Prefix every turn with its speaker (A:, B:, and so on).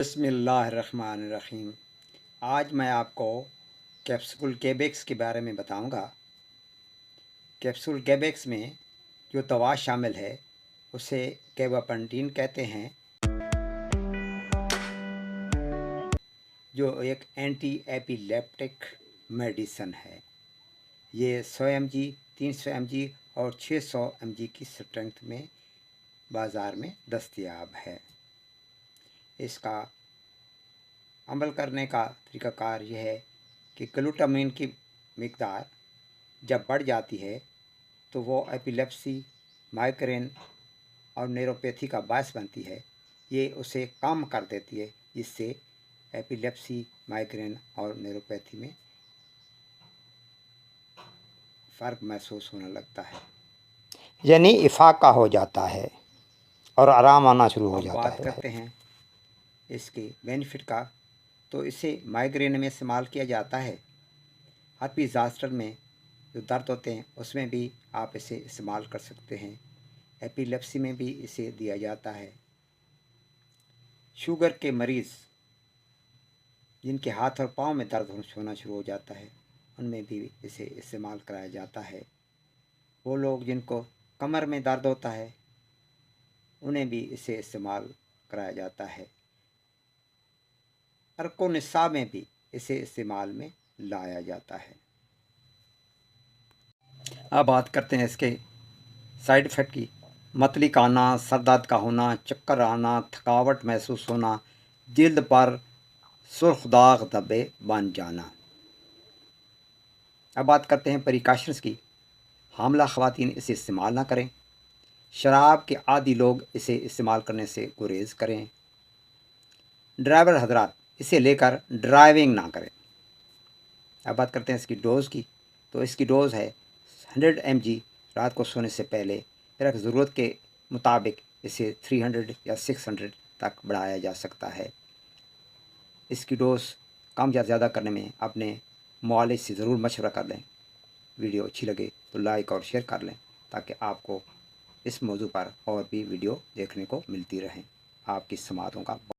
A: बिस्मिल्लाहिर्रहमानिर्रहीम। आज मैं आपको कैप्सूल कैबेक्स के बारे में बताऊंगा। कैप्सूल कैबेक्स में जो दवा शामिल है उसे कैबापेंटीन कहते हैं, जो एक एंटी एपिलेप्टिक मेडिसन है। ये 100 mg, 300 mg और 600 mg की स्ट्रेंथ में बाज़ार में दस्तयाब है। इसका अमल करने का तरीक़ाकार यह है कि ग्लूटामाइन की मिकदार जब बढ़ जाती है तो वो एपिलेप्सी, माइग्रेन और न्यूरोपैथी का बायस बनती है। ये उसे कम कर देती है, जिससे एपिलेप्सी, माइग्रेन और न्यूरोपैथी में फ़र्क महसूस होने लगता है,
B: यानी इफाका हो जाता है और आराम आना शुरू हो
A: अब
B: जाता
A: बात
B: है।
A: करते हैं इसके बेनिफिट का। तो इसे माइग्रेन में इस्तेमाल किया जाता है। हर्पीज़ ज़ोस्टर में जो दर्द होते हैं उसमें भी आप इसे इस्तेमाल कर सकते हैं। एपिलेप्सी में भी इसे दिया जाता है। शुगर के मरीज़ जिनके हाथ और पाँव में दर्द होना शुरू हो जाता है उनमें भी इसे इस्तेमाल कराया जाता है। वो लोग जिनको कमर में दर्द होता है उन्हें भी इसे इस्तेमाल कराया जाता है। अर्को निसा में भी इसे इस्तेमाल में लाया जाता है। अब बात करते हैं इसके साइड इफ़ेक्ट की। मतली का आना, सर दर्द का होना, चक्कर आना, थकावट महसूस होना, जल्द पर सुर्ख दाग धब्बे बन जाना। अब बात करते हैं प्रिकॉशंस की। हामिला ख़वातीन इसे इस्तेमाल ना करें। शराब के आदी लोग इसे इस्तेमाल करने से गुरेज करें। ड्राइवर हजरात इसे लेकर ड्राइविंग ना करें। अब बात करते हैं इसकी डोज़ की। तो इसकी डोज़ है 100 mg रात को सोने से पहले, फिर ज़रूरत के मुताबिक इसे 300 या 600 तक बढ़ाया जा सकता है। इसकी डोज़ कम या ज़्यादा करने में अपने मुआलिज से ज़रूर मशवरा कर लें। वीडियो अच्छी लगे तो लाइक और शेयर कर लें, ताकि आपको इस मौजू पर और भी वीडियो देखने को मिलती रहें। आपकी समातों का